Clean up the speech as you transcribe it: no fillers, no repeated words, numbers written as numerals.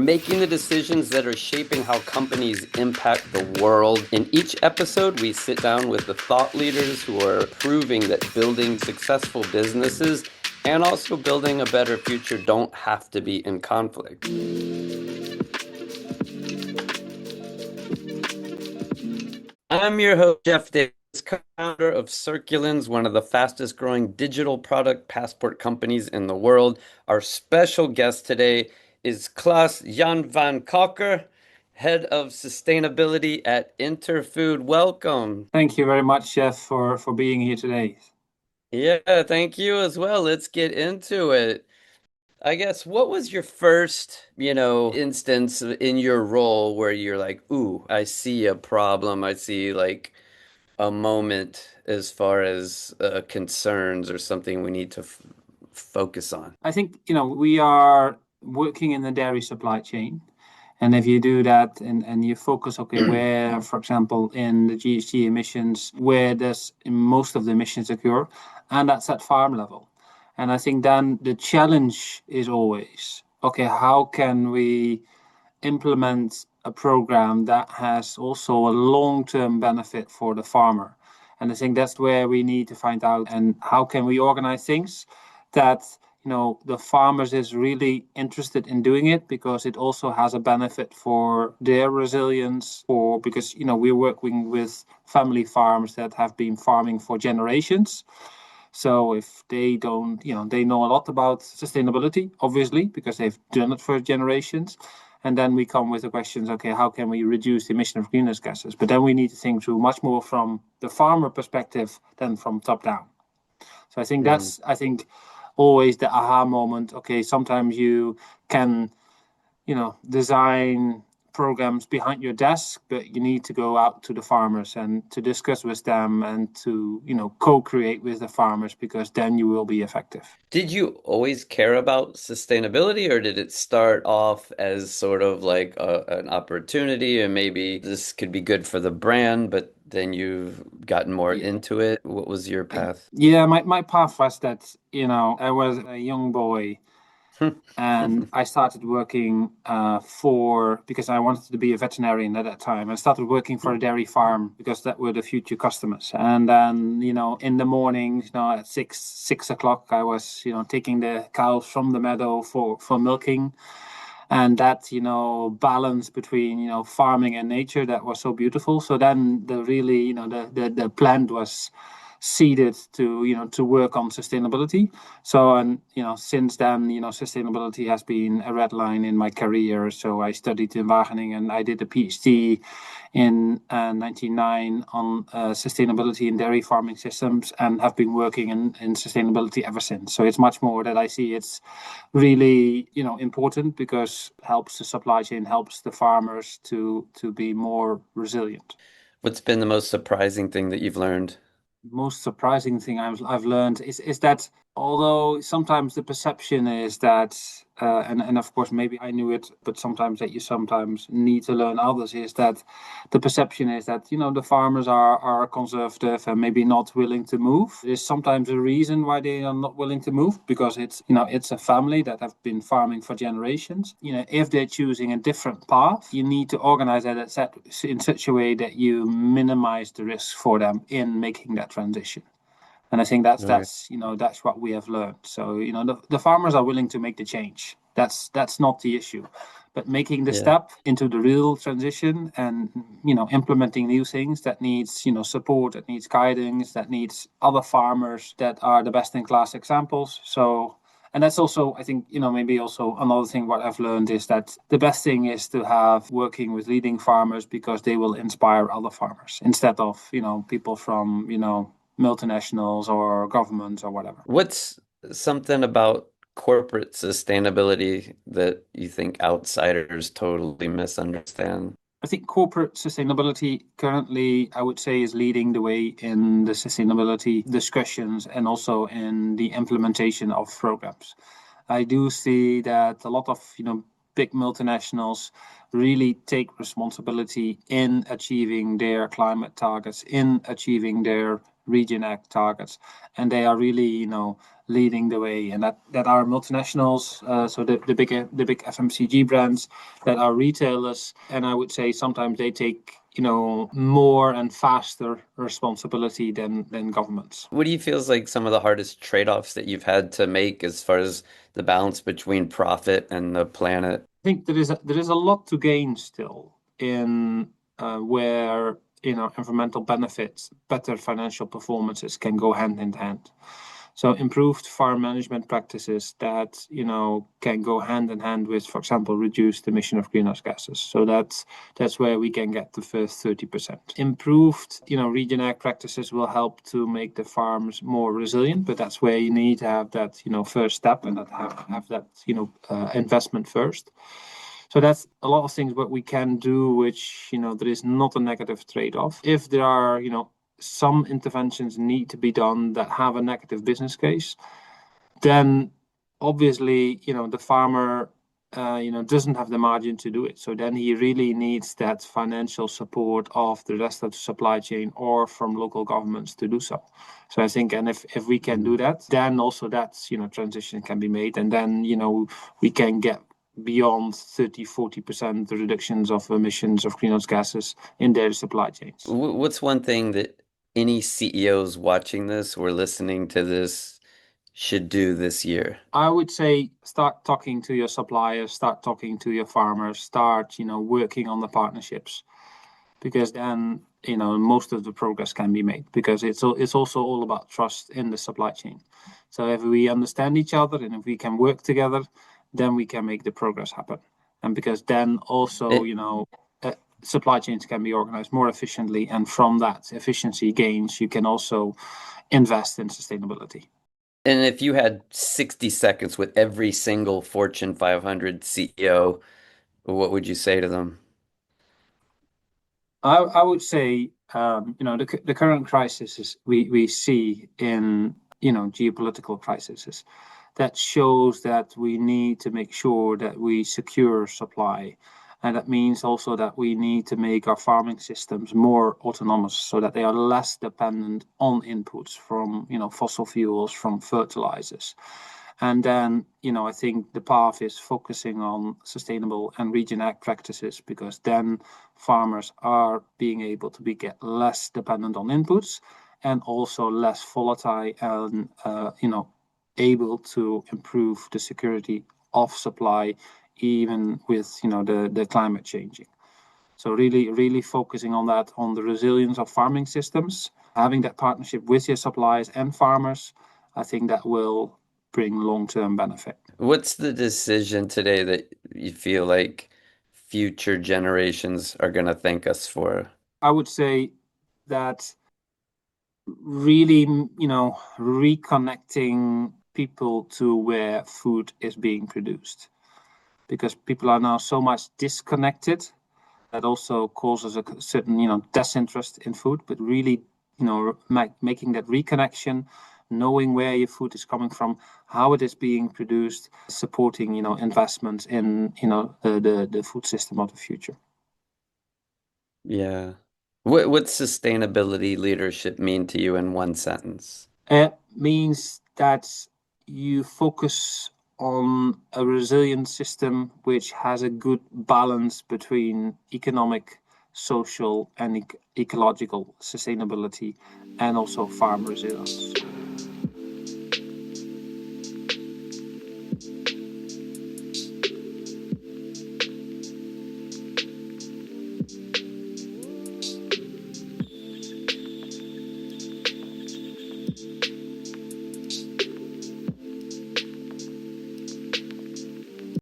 making the decisions that are shaping how companies impact the world. In each episode, we sit down with the thought leaders who are proving that building successful businesses and also building a better future don't have to be in conflict. I'm your host, Jeff Davis, co-founder of Circulins, one of the fastest growing digital product passport companies in the world. Our special guest today is Klaas Jan van Calker, head of sustainability at Interfood. Welcome. Thank you very much, Jeff, for being here today. Yeah, thank you as well. Let's get into it. I guess, what was your first, instance in your role where you're like, ooh, I see a problem. I see like a moment as far as concerns or something we need to focus on? I think, we are working in the dairy supply chain. And if you do that and you focus, okay, where, for example, in the GHG emissions, where does most of the emissions occur? And that's at farm level. And I think then the challenge is always, okay, how can we implement a program that has also a long-term benefit for the farmer? And I think that's where we need to find out, and how can we organize things that the farmers is really interested in doing it, because it also has a benefit for their resilience, or because we're working with family farms that have been farming for generations. So if they don't, they know a lot about sustainability, obviously, because they've done it for generations. And then we come with the questions, okay, how can we reduce the emission of greenhouse gases? But then we need to think through much more from the farmer perspective than from top down. So I think that's, always the aha moment. Okay, sometimes you can, design programs behind your desk, but you need to go out to the farmers and to discuss with them and to, co-create with the farmers, because then you will be effective. Did you always care about sustainability, or did it start off as sort of like an opportunity and maybe this could be good for the brand, but then you've gotten more into it? What was your path? Yeah, my path was that, I was a young boy and I started working because I wanted to be a veterinarian at that time. I started working for a dairy farm because that were the future customers. And then, in the morning, at six o'clock, I was, taking the cows from the meadow for milking. And that, balance between, farming and nature, that was so beautiful. So then the really, the plant was seeded to to work on sustainability. So, and since then, sustainability has been a red line in my career. So I studied in Wageningen and I did a PhD in 99 on sustainability in dairy farming systems, and have been working in sustainability ever since. So it's much more that I see it's really important, because it helps the supply chain, helps the farmers to be more resilient. What's been the most surprising thing that you've learned? Most surprising thing I've learned is that, although sometimes the perception is that, and of course maybe I knew it, but sometimes that you sometimes need to learn others, is that the perception is that the farmers are conservative and maybe not willing to move. There's sometimes a reason why they are not willing to move, because it's a family that have been farming for generations. If they're choosing a different path, you need to organize that in such a way that you minimize the risk for them in making that transition. And I think that's Right. that's what we have learned. So the farmers are willing to make the change. That's not the issue, but making the Yeah. step into the real transition and implementing new things, that needs support, that needs guidance, that needs other farmers that are the best in class examples. So, and that's also, I think, maybe also another thing what I've learned is that the best thing is to have working with leading farmers, because they will inspire other farmers instead of people from multinationals or governments or whatever. What's something about corporate sustainability that you think outsiders totally misunderstand? I think corporate sustainability currently, I would say, is leading the way in the sustainability discussions and also in the implementation of programs. I do see that a lot of big multinationals really take responsibility in achieving their climate targets, in achieving their Region Act targets, and they are really, leading the way. And that are multinationals, so the big FMCG brands that are retailers, and I would say sometimes they take more and faster responsibility than governments. What do you feel is like some of the hardest trade-offs that you've had to make as far as the balance between profit and the planet? I think there is a lot to gain still in where environmental benefits, better financial performances can go hand in hand. So improved farm management practices that can go hand in hand with, for example, reduced emission of greenhouse gases. So that's where we can get the first 30%. Improved Region Ag practices will help to make the farms more resilient, but that's where you need to have that first step and that have that investment first. So that's a lot of things what we can do, which there is not a negative trade-off. If there are some interventions need to be done that have a negative business case, then obviously the farmer doesn't have the margin to do it. So then he really needs that financial support of the rest of the supply chain or from local governments to do so. So I think, and if we can do that, then also that's transition can be made, and then we can get beyond 30-40% reductions of emissions of greenhouse gases in their supply chains. What's one thing that any CEOs watching this or listening to this should do this year? I would say start talking to your suppliers, start talking to your farmers, start working on the partnerships, because then most of the progress can be made, because it's also all about trust in the supply chain. So if we understand each other and if we can work together, then we can make the progress happen. And because then also It, supply chains can be organized more efficiently, and from that efficiency gains you can also invest in sustainability. and if you had 60 seconds with every single Fortune 500 CEO, what would you say to them? I would say, the current crisis we see in, geopolitical crises, that shows that we need to make sure that we secure supply. And that means also that we need to make our farming systems more autonomous so that they are less dependent on inputs from, fossil fuels, from fertilizers. And then, I think the path is focusing on sustainable and region ag practices, because then farmers are being able to get less dependent on inputs and also less volatile and, able to improve the security of supply, even with, the climate changing. So really focusing on that, on the resilience of farming systems, having that partnership with your suppliers and farmers, I think that will bring long-term benefit. What's the decision today that you feel like future generations are going to thank us for? I would say that really, reconnecting people to where food is being produced, because people are now so much disconnected. That also causes a certain, disinterest in food, but really, making that reconnection, knowing where your food is coming from, how it is being produced, supporting, investments in, the food system of the future. Yeah. What's sustainability leadership mean to you in one sentence? It means that you focus on a resilient system which has a good balance between economic, social, and ecological sustainability, and also farm resilience.